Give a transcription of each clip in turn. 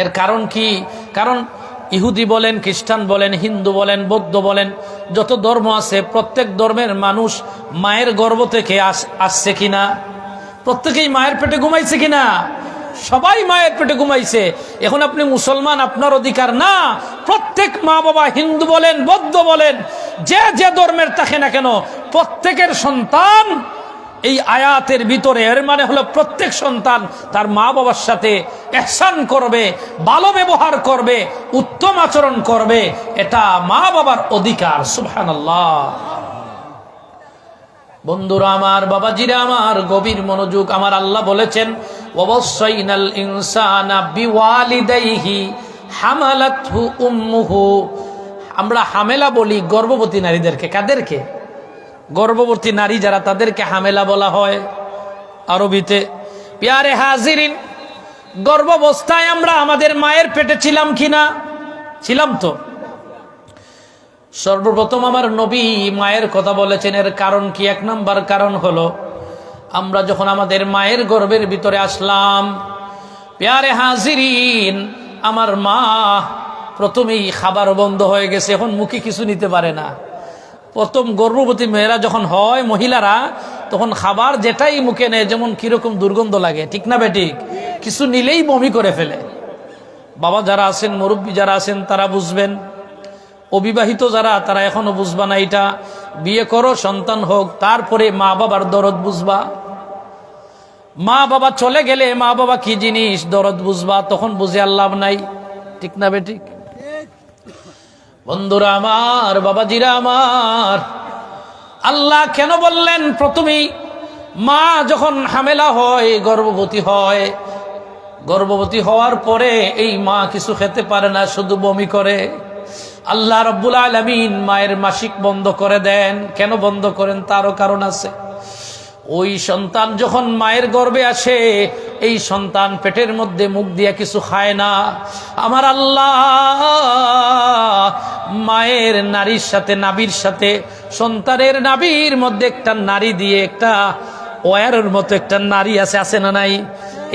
এর কারণ কি? কারণ ইহুদি বলেন, খ্রিস্টান বলেন, হিন্দু বলেন, বৌদ্ধ বলেন, যত ধর্ম আছে প্রত্যেক ধর্মের মানুষ মায়ের গর্ভ থেকে আসছে কিনা? প্রত্যেকেই মায়ের পেটে ঘুমাইছে কিনা? সবাই মায়ের পেটে ঘুমাইছে। এখন আপনি মুসলমান, আপনার অধিকার না। প্রত্যেক মা বাবা, হিন্দু বলেন, বৌদ্ধ বলেন, যে যে ধর্মের থাকে না কেন, প্রত্যেকের সন্তান এই আয়াতের ভিতরে, এর মানে হলো প্রত্যেক সন্তান তার মা বাবার সাথে ইহসান করবে, ভালো ব্যবহার করবে, উত্তম আচরণ করবে। এটা মা বাবার অধিকার। সুবহানাল্লাহ। বন্ধুরা আমার, বাবাজিরা আমার, গভীর মনোযোগ। আমার আল্লাহ বলেছেন, ওয়াসাইনাল ইনসানা বিওয়ালিদাইহি হামালাতহু উম্মুহু। আমরা হামেলা বলি গর্ভবতী নারীদেরকে। কাদেরকে? গর্ভবতী নারী যারা, তাদেরকে হামেলা বলা হয় আরবিতে। প্যারে হাজিরিন, গর্ভাবস্থায় আমরা আমাদের মায়ের পেটে ছিলাম কিনা? ছিলাম তো। সর্বপ্রথম আমার নবী মায়ের কথা বলেছেন। এর কারণ কি? এক নাম্বার কারণ হলো, আমরা যখন আমাদের মায়ের গর্ভের ভিতরে আসলাম, প্যারে হাজিরিন, আমার মা প্রথমেই খাবার বন্ধ হয়ে গেছে, এখন মুখে কিছু নিতে পারে না। প্রথম গর্ভবতী মেয়েরা যখন হয়, মহিলারা, তখন খাবার যেটাই মুখে নেয়, যেমন কিরকম দুর্গন্ধ লাগে, ঠিক না বেঠিক? কিছু নিলেই বমি করে ফেলে। বাবা যারা আছেন, মুরব্বী যারা আছেন, তারা বুঝবেন। অবিবাহিত যারা, তারা এখনো বুঝবা না এটা। বিয়ে করো, সন্তান হোক, তারপরে মা বাবার দরদ বুঝবা। মা বাবা চলে গেলে মা বাবা কি জিনিস দরদ বুঝবা, তখন বুঝে আর লাভ নাই, ঠিক না বেঠিক? বন্ধুরা আমার, বাবাজিরা আমার, আল্লাহ কেন বললেন প্রথমেই? মা যখন হামেলা হয়, গর্ভবতী হয়, গর্ভবতী হওয়ার পরে এই মা কিছু খেতে পারে না, শুধু বমি করে। আল্লাহ রাব্বুল আলামিন মায়ের মাসিক বন্ধ করে দেন। কেন বন্ধ করেন? তারও কারণ আছে। ওই সন্তান যখন মায়ের গর্ভে আসে, এই সন্তান পেটের মধ্যে মুখ দিয়ে কিছু খায় না। আমার আল্লাহ মায়ের নারীর সাথে, নাভির সাথে, সন্তানের নাভির মধ্যে একটা নারী দিয়ে, একটা ওয়্যারের মতো একটা নারী আছে, আছে না নাই?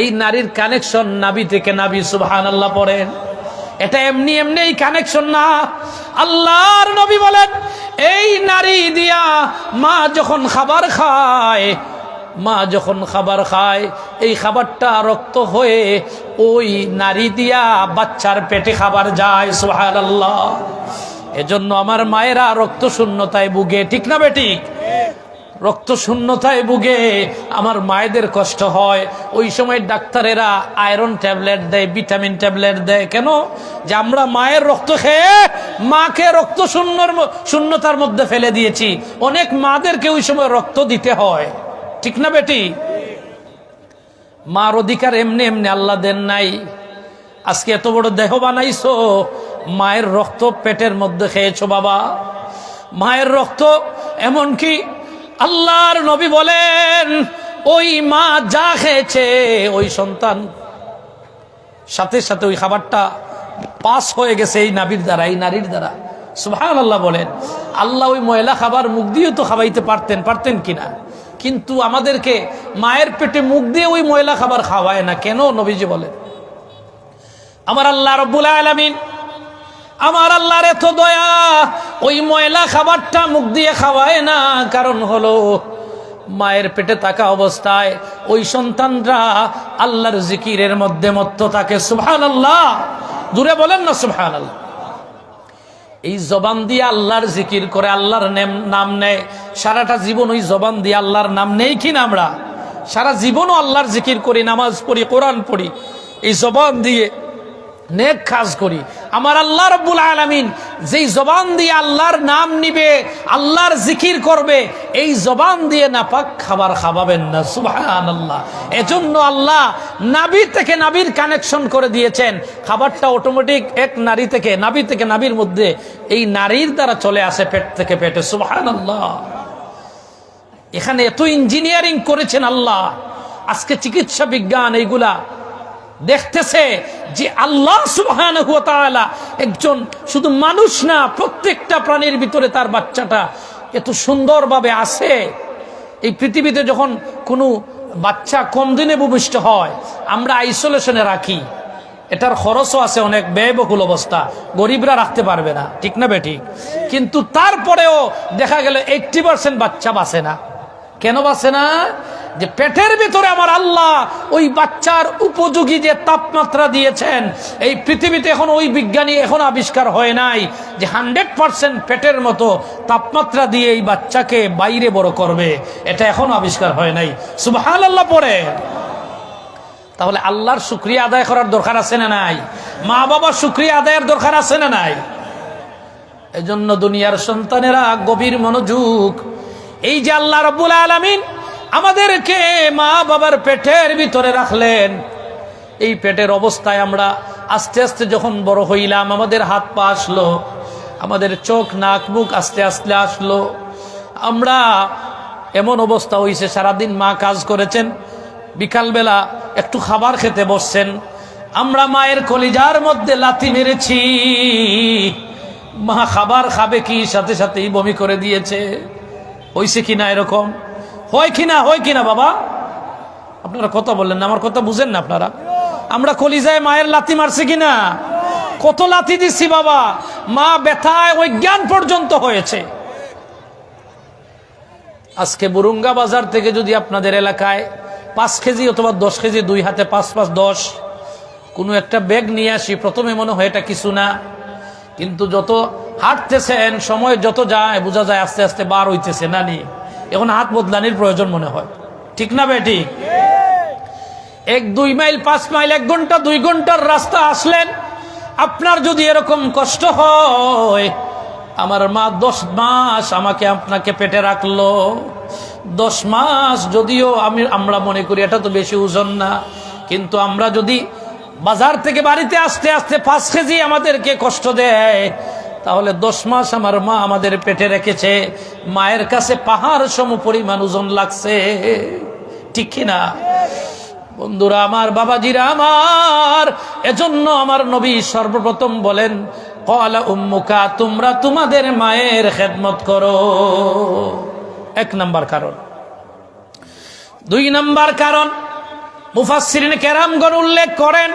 এই নারীর কানেকশন নাভি থেকে নাভি। সুবহানাল্লাহ পড়েন। এটা এমনি এমনি এই কানেকশন না। আল্লাহর নবী বলেন, এই নারী দিয়া মা যখন খাবার খায়, মা যখন খাবার খায়, এই খাবারটা রক্ত হয়ে ওই নারী দিয়া বাচ্চার পেটে খাবার যায়। সুবহানাল্লাহ। এজন্য আমার মায়েরা রক্ত শূন্যতায় ভুগে, ঠিক না বেঠিক? রক্ত শূন্যতায় ভুগে, আমার মায়েদের কষ্ট হয়। ওই সময় ডাক্তারেরা আয়রন ট্যাবলেট দেয়, ভিটামিন ট্যাবলেট দেয়। কেন? যে আমরা মায়ের রক্ত খেয়ে মাকে রক্ত শূন্যতার মধ্যে ফেলে দিয়েছি। অনেক মাদেরকে ওই সময় রক্ত দিতে হয়, ঠিক না বেটি? মার অধিকার এমনি এমনি আল্লাহ দেন নাই। আজকে এত বড় দেহ বানাইছো, মায়ের রক্ত পেটের মধ্যে খেয়েছো বাবা। মায়ের রক্ত, এমনকি আল্লাহর নবী বলেন, ওই মা যা খেয়েছে, ওই সন্তান সাথে সাথে ওই খাবারটা পাস হয়ে গেছে এই নাভির দ্বারা, এই নারীর দ্বারা। সুবহানাল্লাহ বলেন। আল্লাহ ওই ময়লা খাবার মুখ দিয়েও তো খাওয়াইতে পারতেন কিনা? কিন্তু আমাদেরকে মায়ের পেটে মুখ দিয়ে ওই ময়লা খাবার খাওয়ায় না। কেন? নবীজি বলেন, আমার আল্লাহ রাব্বুল আলামিন, আমার আল্লাহর এত দয়া, ওই ময়লা খাবারটা মুখ দিয়ে খাওয়ায় না। কারণ হলো, মায়ের পেটে থাকা অবস্থায় ওই সন্তানরা আল্লাহর জিকিরের মধ্যে মত্ত থাকে। সুবহানাল্লাহ। জোরে বলেন না সুবহানাল্লাহ। এই জবান দিয়ে আল্লাহর জিকির করে, আল্লাহর নাম নেয়। সারাটা জীবন ওই জবান দিয়ে আল্লাহর নাম নেই কিনা? আমরা সারা জীবনও আল্লাহর জিকির করি, নামাজ পড়ি, কোরআন পড়ি, এই জবান দিয়ে নেক কাজ করি। আমার আল্লাহ রাব্বুল আলামিন যেই জবান দিয়ে আল্লাহর নাম নিবে, আল্লাহর জিকির করবে, এই জবান দিয়ে নাপাক খাবার খাওয়াবেন না। সুবহানাল্লাহ। এজন্য আল্লাহ নাভি থেকে নাভির কানেকশন করে দিয়েছেন। খাবারটা অটোমেটিক এক নারী থেকে, নাভি থেকে নাভির মধ্যে, এই নারীর দ্বারা চলে আসে পেট থেকে পেটে। সুবহানাল্লাহ। এখানে এত ইঞ্জিনিয়ারিং করেছেন আল্লাহ। আজকে চিকিৎসা বিজ্ঞান এইগুলা দেখতেছে যে আল্লাহ সুবহানাহু ওয়া তাআলা একজন শুধু মানুষ না, প্রত্যেকটা প্রাণীর ভিতরে তার বাচ্চাটা এত সুন্দরভাবে আছে। এই পৃথিবীতে যখন কোনো বাচ্চা কম দিনে ভূমিষ্ঠ হয়, আমরা আইসোলেশনে রাখি। এটার খরচও আছে অনেক, ব্যয়বহুল অবস্থা, গরিবরা রাখতে পারবে না, ঠিক না বেঠিক? কিন্তু তারপরেও দেখা গেল 80% বাচ্চা বাঁচে না। কেন বাঁচে না? যে পেটের ভিতরে আমার আল্লাহ ওই বাচ্চার উপযোগী যে তাপমাত্রা দিয়েছেন, এই পৃথিবীতে এখন ওই বিজ্ঞানী এখন আবিষ্কার হয় নাই যে 100% পেটের মতো তাপমাত্রা দিয়ে এই বাচ্চাকে বাইরে বড় করবে, এটা এখন আবিষ্কার হয় নাই। সুবহানাল্লাহ পড়ে। তাহলে আল্লাহর শুকরিয়া আদায় করার দরকার আছে না নাই? মা বাবার শুকরিয়া আদায়ের দরকার আছে না নাই? এজন্য দুনিয়ার সন্তানেরা গভীর মনোযোগ। এই যে আল্লাহ রাব্বুল আলামিন আমাদেরকে মা বাবার পেটের ভিতরে রাখলেন, এই পেটের অবস্থায় আমরা আস্তে আস্তে যখন বড় হইলাম, আমাদের হাত পা আসলো, আমাদের চোখ নাক মুখ আস্তে আস্তে আসলো, আমরা এমন অবস্থা হইছে সারাদিন মা কাজ করেছেন, বিকালবেলা একটু খাবার খেতে বসছেন, আমরা মায়ের কলিজার মধ্যে লাথি মেরেছি, মা খাবার খাবে কি সাথে সাথেই বমি করে দিয়েছে। হইছে কিনা এরকম? হয় কিনা? হয় কিনা বাবা? আপনারা কথা বললেন না, আমার কথা বুঝেন না আপনারা? আমরা কলিজায় মায়ের লাথি মারছি কিনা? কত লাথি দিচ্ছি বাবা, মা ব্যথায় অজ্ঞান পর্যন্ত হয়েছে। আজকে বুরুঙ্গা বাজার থেকে যদি আপনাদের এলাকায় 5 কেজি অথবা 10 কেজি, 2 হাতে 5 5 10 কোনো একটা ব্যাগ নিয়ে আসি, প্রথমে মনে হয় এটা কিছু না, কিন্তু যত হাঁটতেছেন, সময় যত যায় বোঝা যায় আস্তে আস্তে বার হইতেছে না নি, এখন হাত বদলানির প্রয়োজন মনে হয়, ঠিক না বেটি? 1-2 মাইল 5 মাইল 1 ঘন্টা 2 ঘন্টার রাস্তা আসলেন, আপনার যদি এরকম কষ্ট হয়, আমার মা 10 মাস আমাকে আপনাকে পেটে রাখলো, 10 মাস যদিও আমরা মনে করি এটা তো বেশি ওজন না, কিন্তু আমরা যদি বাজার থেকে বাড়িতে আসতে আসতে 5 কেজি আমাদেরকে কষ্ট দেয়, তাহলে 10 মাস আমার মা আমাদের পেটে রেখেছে, মায়ের কাছে পাহাড় সম পরিমাণ ওজন লাগছে, ঠিক কিনা বন্ধুরা আমার, বাবাজিরা আমার? এজন্য আমার নবী সর্বপ্রথম বলেন, ক্বালা উম্মুকা, তোমরা তোমাদের মায়ের খেদমত করো। 1 নাম্বার কারণ। 2 নাম্বার কারণ, মুফাসসিরিন কেরামগণ উল্লেখ করেন,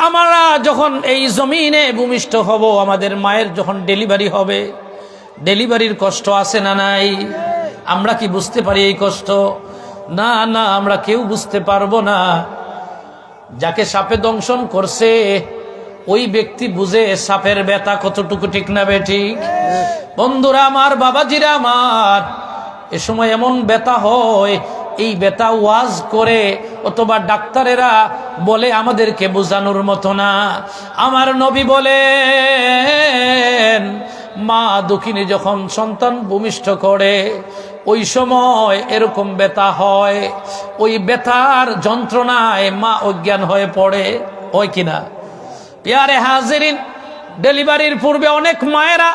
আমরা যখন এই জমিনে ভূমিষ্ঠ হব, আমাদের মায়ের যখন ডেলিভারি হবে, ডেলিভারির কষ্ট আছে না নাই? আমরা কি বুঝতে পারি এই কষ্ট? না না, আমরা কেউ বুঝতে পারবো না। যাকে সাপে দংশন করছে ওই ব্যক্তি বুঝে সাপের ব্যথা কতটুকু, ঠিক না বেঠিক? বন্ধুরা আমার, বাবাজিরা আমার, এ সময় এমন ব্যথা হয়, এই ব্যথা ওয়াজ করে অথবা ডাক্তারেরা বলে আমাদেরকে বোঝানোর মতো না। আমার নবী বলেন, মা দক্ষিণে যখন সন্তান ভূমিষ্ঠ করে ওই সময় এরকম ব্যথা হয়, ওই ব্যথার যন্ত্রণায় মা অজ্ঞান হয়ে পড়ে, হয় কিনা? প্যারে হাজিরিন, ডেলিভারির পূর্বে অনেক মায়েরা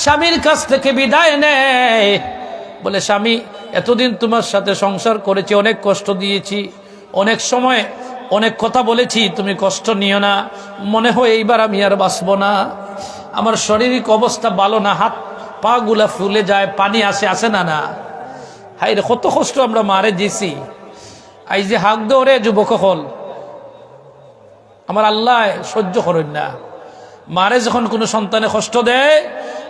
স্বামীর কাছ থেকে বিদায় নেয়, বলে স্বামী এতদিন তোমার সাথে সংসার করেছি, অনেক কষ্ট দিয়েছি, অনেক সময় অনেক কথা বলেছি, তুমি কষ্ট নিও না, মনে হয় এইবার আমি আর বাঁচবো না, আমার শারীরিক অবস্থা ভালো না, হাত পা গুলা ফুলে যায়, পানি আসে না না। হাই রে, কত কষ্ট আমরা মারে দিয়েছি। এই যে হাক দৌড়ে যুবক হল, আমার আল্লাহ সহ্য করেন না। মারে যখন কোনো সন্তানে কষ্ট দেয়,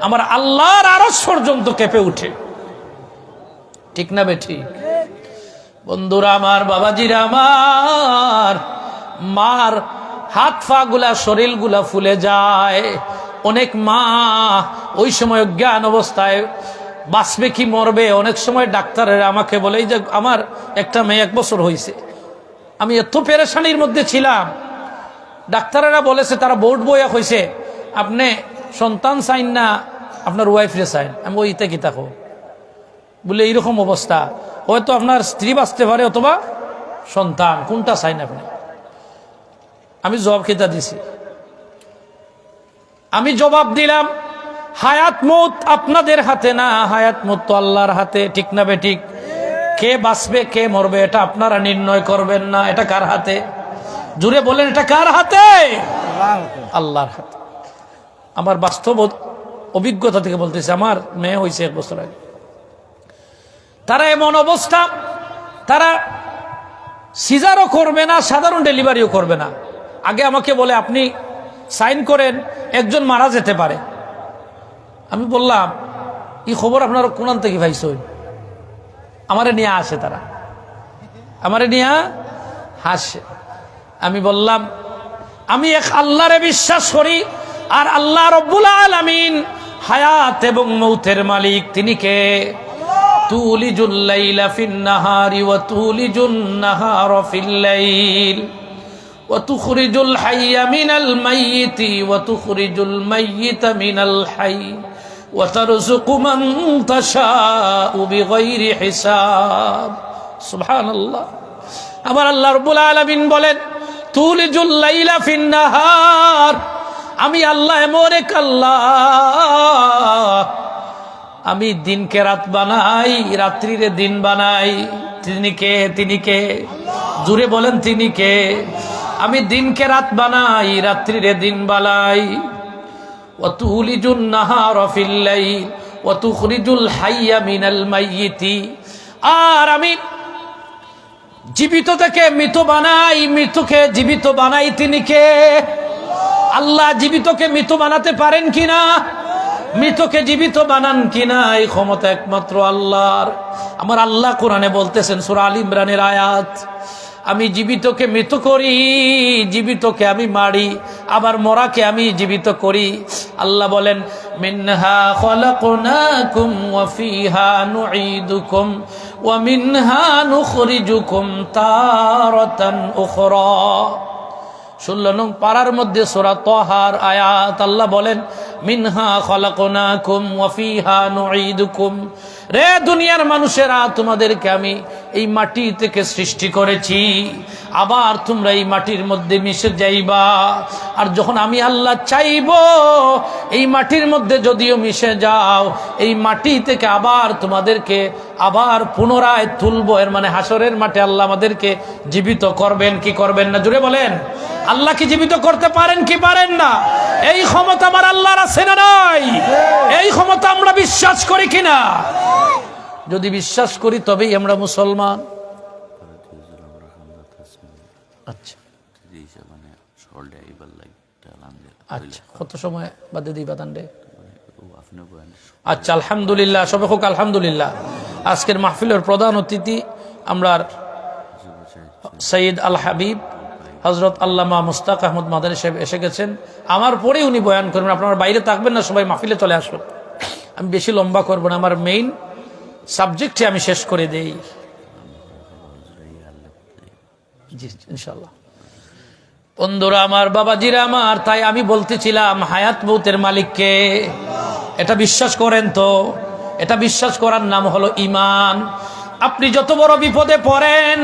আমার আল্লাহর আরশ পর্যন্ত কেঁপে উঠে, ঠিক না বেঠি? বন্ধুরা আমার, বাবাজিরা আমার, মার হাত পা গুলা শরীর গুলা ফুলে যায়। অনেক মা ওই সময় অজ্ঞান অবস্থায় বাঁচবে কি মরবে, অনেক সময় ডাক্তারেরা আমাকে বলে, এই যে আমার একটা মেয়ে 1 বছর হয়েছে, আমি এত পেরেশানির মধ্যে ছিলাম, ডাক্তারেরা বলেছে, তারা বোর্ড বইয়া হয়েছে, আপনি সন্তান চাইন না আপনার ওয়াইফরে চাইন। আমি ওইতে কি থাকো বলে এইরকম অবস্থা, হয়তো আপনার স্ত্রী বাঁচতে পারে অথবা সন্তান, কোনটা চাইন আপনি? আমি জবাব খেতা দিছি, আমি জবাব দিলাম, হায়াত মৌত আপনাদের হাতে না, হায়াত মৌত তো আল্লাহর হাতে, ঠিক না বেঠিক? কে বাঁচবে কে মরবে এটা আপনারা নির্ণয় করবেন না, এটা কার হাতে? জুড়ে বলেন, এটা কার হাতে? আল্লাহর হাতে। আমার বাস্তব অভিজ্ঞতা থেকে বলতেছে, আমার মেয়ে হয়েছে 1 বছর আগে, তারা এমন অবস্থা, তারা সিজারও করবে না, সাধারণ ডেলিভারিও করবে না, আগে আমাকে বলে আপনি সাইন করেন, একজন মারা যেতে পারে। আমি বললাম এই খবর আপনার কোনান থেকে ভাইসই? আমারে নিয়ে আসে, তারা আমারে নিয়ে হাসে। আমি বললাম আমি এক আল্লাহরে বিশ্বাস করি, আর আল্লাহ রব্বুল আলামিন হায়াত এবং মৌতের মালিক। তিনি কে? তুলিজুল লাইলা ফিন নাহারি ওয়া তুলিজুন নাহারা ফিল লাইল ওয়া তুখরিজুল হাইয়া মিনাল মাইয়িতি ওয়া তুখরিজুল মাইয়িতা মিনাল হাইয়্যি ওয়া তারযুকু মান তাশাউ বিগাইরি হিসাব। সুবহানাল্লাহ। আমার আল্লাহ রাব্বুল আলামিন বলেন তুলিজুল লাইলা ফিন নাহার, আমি আল্লাহ এমন এক আল্লাহ, আমি দিনকে রাত বানাই, রাত্রিরে দিন বানাই। তিনি কে? তিনি কে? জুড়ে বলেন তিনি কে? আমি দিনকে রাত বানাই, রাত্রিরে দিন বানাই। ওয়া তুলিজুন নাহারা ফিল লাইল ওয়া তুখরিজুল হাইয়া মিনাল মাইয়িতি, আর আমি জীবিত থেকে মৃত বানাই, মৃতকে জীবিত বানাই। তিনি কে? আল্লাহ। জীবিতকে মৃত বানাতে পারেন কিনা? মৃতকে জীবিত বানান কিনা? এই ক্ষমতা একমাত্র আল্লাহর। আমার আল্লাহ কোরআনে বলতেছেন, সূরা আল ইমরানের আয়াত, আমি জীবিতকে মৃত করি, জীবিতকে আমি মারি, আবার মরাকে আমি জীবিত করি। আল্লাহ বলেন মিনহা খলাকনাকুম ওয়া ফিহা নুঈদুকুম ওয়া মিনহা নুখরিজুকুম তারাতান উখরা। 16 নং পারার মধ্যে সূরা তাহার আয়াত। আল্লাহ বলেন মিনহা খলাকনাকুম ওয়া ফিহা নুঈদুকুম, রে দুনিয়ার মানুষেরা, তোমাদেরকে আমি এই মাটি থেকে সৃষ্টি করেছি, আবার তোমরা এই মাটির মধ্যে মিশে যাইবা। আর যখন আমি আল্লাহ চাইব এই মাটির মধ্যে যদিও মিশে যাও, এই মাটি থেকে আবার তোমাদেরকে আবার পুনরায় তুলবো। এর মানে হাসরের মাঠে আল্লাহ আমাদেরকে জীবিত করবেন কি করবেন না? জুড়ে বলেন আল্লাহ কি জীবিত করতে পারেন কি পারেন না? এই ক্ষমতা আমার আল্লাহর আছে না নাই? এই ক্ষমতা আমরা বিশ্বাস করি কিনা? যদি বিশ্বাস করি তবেই আমরা মুসলমান। আচ্ছা আচ্ছা, কত সময় বাদে দিই বাদান্ডে? আচ্ছা, আলহামদুলিল্লাহ, সবে হোক আলহামদুলিল্লাহ। আজকের মাহফিলের প্রধান অতিথি আমরা সৈয়দ আল হাবিব হযরত আল্লামা মুস্তাক আহমদ মাদানী সাহেব এসে গেছেন। আমার পরেই উনি বয়ান করবেন। আপনারা বাইরে থাকবেন না, সবাই মাহফিলে চলে আসবেন। আমি বেশি লম্বা করব না, আমার মেইন সাবজেক্টে আমি শেষ করে দেই। জি ইনশাআল্লাহ। বন্ধুরা আমার, বাবাজিরা আমার, তাই আমি বলতেছিলাম হায়াত মৌতের মালিককে। এটা বিশ্বাস করেন তো? এটা বিশ্বাস করার নাম হলো ঈমান। আপনি যত বড় বিপদে পড়েন,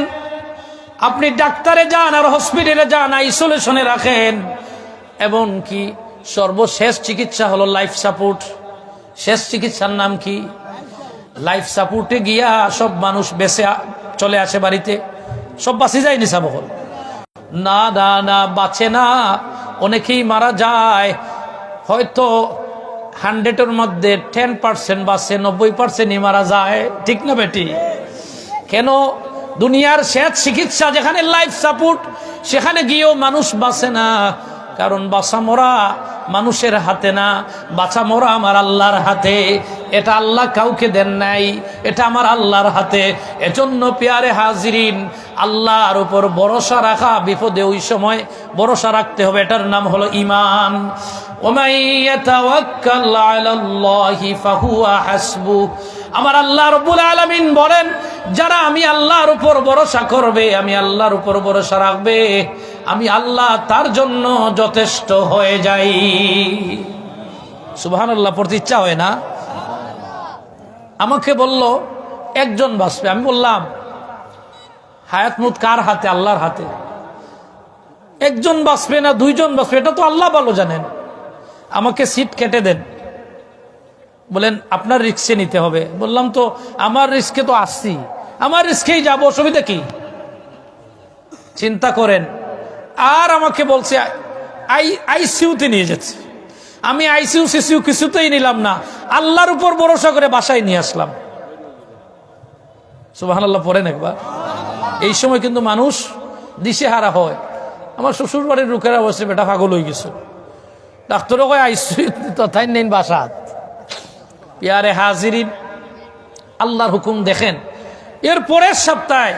আপনি ডাক্তারে যান আর হসপিটালে যান, আইসোলেশনে রাখেন, এবং কি সর্বশেষ চিকিৎসা হলো লাইফ সাপোর্ট। শেষ চিকিৎসার নাম কি? লাইফ সাপোর্টে গিয়া সব মানুষ বেঁচে চলে আসে বাড়িতে, সব বাঁচি যায় নিসা বহল? না না না, বাঁচে না, অনেকেই মারা যায়। হয়তো 100-এর মধ্যে 10% বাঁচে, 90%ই মারা যায়। ঠিক না বেটি? কেন? দুনিয়ার শেষ চিকিৎসা যেখানে লাইফ সাপোর্ট, সেখানে গিয়েও মানুষ বাঁচে না। কারণ বাঁচা মরা মানুষের হাতে না, বাঁচা মরা আমার আল্লাহর হাতে। এটা আল্লাহ কাউকে দেন নাই, এটা আমার আল্লাহর হাতে। এজন্য পেয়ারে হাজিরিন, আল্লাহর উপর ভরসা রাখা, বিপদে ওই সময় ভরসা রাখতে হবে। এটার নাম হলো ঈমান। ওমাই ইয়াতাওয়াক্কাল আলাল্লাহি ফাহুয়া হাসবু। আমার আল্লাহ রাব্বুল আলামিন বলেন, যারা আমি আল্লাহর উপর ভরসা করবে, আমি আল্লাহর উপর ভরসা রাখবে, আমি আল্লাহ তার জন্য যথেষ্ট হয়ে যাই। সুবহানাল্লাহ পড়তে ইচ্ছা হয় না? আমাকে বলল একজন বাঁচবে। আমি বললাম হায়াত মউত কার হাতে? আল্লাহর হাতে। একজন বাঁচবে না 2 জন বাঁচবে, এটা তো আল্লাহ ভালো জানেন। আমাকে সিট কেটে দেন, বলেন আপনার রিস্কে নিতে হবে। বললাম তো আমার রিস্কে তো আসছি, আমার রিস্কেই যাবো, অসুবিধা কি? চিন্তা করেন। আর আমাকে বলছে আইসিইউতে নিয়ে যাচ্ছে। আমি আইসিইউ সিসিউ কিছুতেই নিলাম না, আল্লাহর উপর ভরসা করে বাসায় নিয়ে আসলাম। সুবহানাল্লাহ পড়েন একবার। এই সময় কিন্তু মানুষ দিশেহারা হয়। আমার শ্বশুর বাড়ির লোকেরা বসে বেটা পাগল হয়ে গেছে, ডাক্তারও কয় আইসি তথাই নেন বাসাত। পিয়ারে হাজিরিন, আল্লাহর হুকুম দেখেন, এর পরের সপ্তাহে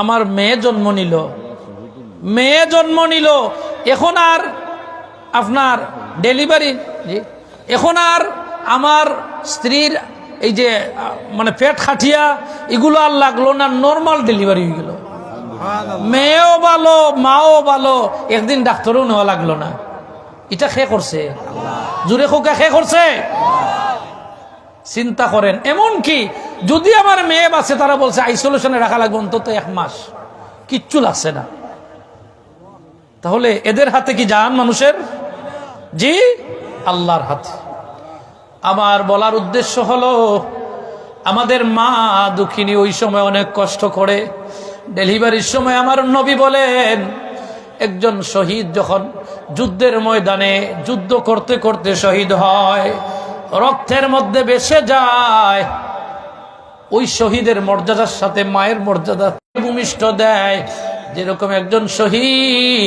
আমার মেয়ে জন্ম নিল। এখন আর আপনার ডেলিভারি, এখন আর আমার স্ত্রীর এই যে মানে পেট খাটিয়া এগুলো আর লাগলো না, নর্মাল ডেলিভারি হয়ে গেল। মেয়েও ভালো, মাও ভালো, একদিন ডাক্তারও নেওয়া লাগলো না। এটা খে করছে? জুড়ে খোকা খে করছে? চিন্তা করেন। এমন কি যদি আমার মেয়ে বাঁচে, তারা বলছে আইসোলেশনে রাখা লাগবে অন্তত 1 মাস, কিচ্ছু লাগছে না। তাহলে এদের হাতে কি জান মানুষের? জি, আল্লাহর হাতে। আমার বলার উদ্দেশ্য হলো, আমাদের মা দুঃখিনী ওই সময় অনেক কষ্ট করে ডেলিভারির সময়। আমার নবী বলেন, একজন শহীদ যখন যুদ্ধের ময়দানে যুদ্ধ করতে করতে শহীদ হয়, রক্তের মধ্যে ভেসে যায়, ওই শহীদের মর্যাদার সাথে মায়ের মর্যাদা ভূমিষ্ঠ দেয়। যেরকম একজন শহীদ